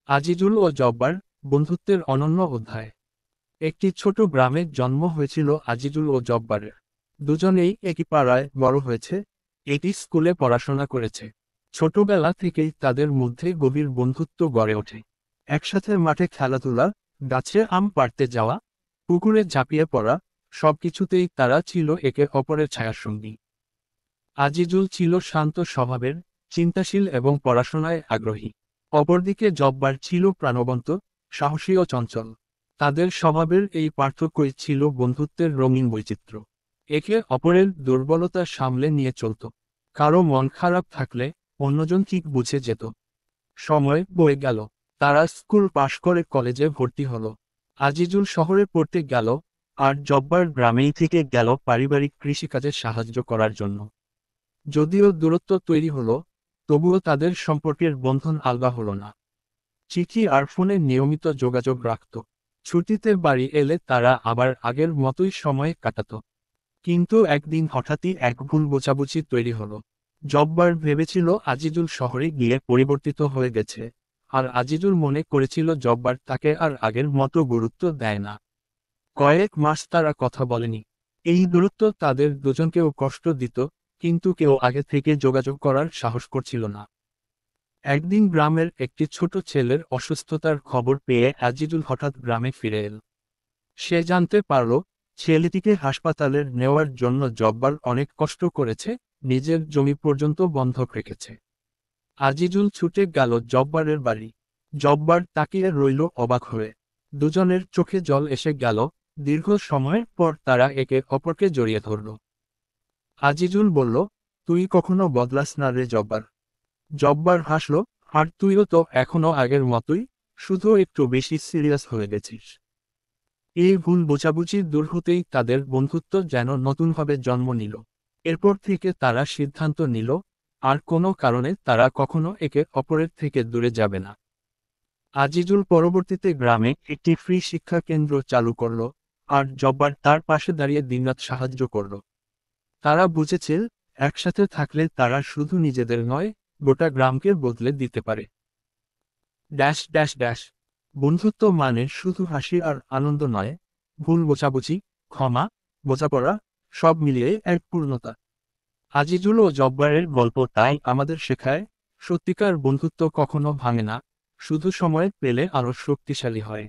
আজিজুল ও জব্বার বন্ধুত্বের অনন্য অধ্যায়। একটি ছোট গ্রামে জন্ম হয়েছিল আজিজুল ও জব্বারের। দুজনেই একই পাড়ায় বড় হয়েছে, একই স্কুলে পড়াশোনা করেছে। ছোটবেলা থেকেই তাদের মধ্যে গভীর বন্ধুত্ব গড়ে ওঠে। একসাথে মাঠে খেলাধুলা, গাছে আম পাড়তে যাওয়া, পুকুরে ঝাঁপিয়ে পড়া, সবকিছুতেই তারা ছিল একে অপরের ছায়াসঙ্গী। আজিজুল ছিল শান্ত স্বভাবের, চিন্তাশীল এবং পড়াশোনায় আগ্রহী। অপরদিকে জব্বার ছিল প্রাণবন্ত, সাহসী ও চঞ্চল। তাদের স্বভাবের এই পার্থক্যই ছিল বন্ধুত্বের রঙিন বৈচিত্র্য। একে অপরের দুর্বলতা সামলে নিয়ে চলত। কারো মন খারাপ থাকলে অন্যজন ঠিক বুঝে যেত। সময় বয়ে গেল। তারা স্কুল পাশ করে কলেজে ভর্তি হলো। আজিজুল শহরে পড়তে গেল, আর জব্বার গ্রামেই থেকে গেল পারিবারিক কৃষিকাজে সাহায্য করার জন্য। যদিও দূরত্ব তৈরি হলো, তবুও তাদের সম্পর্কের বন্ধন আলগা হলো না। চিঠি আর ফোনে নিয়মিত যোগাযোগ রাখত। ছুটিতে বাড়ি এলে তারা আবার আগের মতোই সময় কাটাত। কিন্তু একদিন হঠাৎই এক ভুল বোঝাবুঝি তৈরি হলো। জব্বার ভেবেছিল আজিজুল শহরে গিয়ে পরিবর্তিত হয়ে গেছে, আর আজিজুল মনে করেছিল জব্বার তাকে আর আগের মতো গুরুত্ব দেয় না। কয়েক মাস তারা কথা বলেনি। এই দূরত্ব তাদের দুজনকেও কষ্ট দিত, কিন্তু কেউ আগে থেকে যোগাযোগ করার সাহস করছিল না। একদিন গ্রামের একটি ছোট ছেলের অসুস্থতার খবর পেয়ে আজিজুল হঠাৎ গ্রামে ফিরে এল। সে জানতে পারল ছেলেটিকে হাসপাতালে নেওয়ার জন্য জব্বার অনেক কষ্ট করেছে, নিজের জমি পর্যন্ত বন্ধক রেখেছে। আজিজুল ছুটে গেল জব্বারের বাড়ি। জব্বার তাকিয়ে রইল অবাক হয়ে। দুজনের চোখে জল এসে গেল। দীর্ঘ সময়ের পর তারা একে অপরকে জড়িয়ে ধরল। আজিজুল বলল, তুই কখনো বদলাস না রে জব্বার। জব্বার হাসল, আর তুইও তো এখনো আগের মতোই, শুধু একটু বেশি সিরিয়াস হয়ে গেছিস। এই ভুল বোঝাবুঝি দূর হতেই তাদের বন্ধুত্ব যেন নতুনভাবে জন্ম নিল। এরপর থেকে তারা সিদ্ধান্ত নিল, আর কোনো কারণে তারা কখনো একে অপরের থেকে দূরে যাবে না। আজিজুল পরবর্তীতে গ্রামে একটি ফ্রি শিক্ষা কেন্দ্র চালু করল, আর জব্বার তার পাশে দাঁড়িয়ে দিনরাত সাহায্য করল। তারা বুঝেছে, একসাথে থাকলে তারা শুধু নিজেদের নয়, গোটা গ্রামকে বদলে দিতে পারে। Dash dash dash. বন্ধুত্ব মানে শুধু হাসি আর আনন্দ নয়, ভুল বোঝাবুঝি, ক্ষমা, বোঝাপড়া, সব মিলিয়ে এক পূর্ণতা। আজিজুল ও জব্বারের গল্প তাই আমাদের শেখায়, সত্যিকার বন্ধুত্ব কখনো ভাঙে না, শুধু সময় পেলে আরো শক্তিশালী হয়।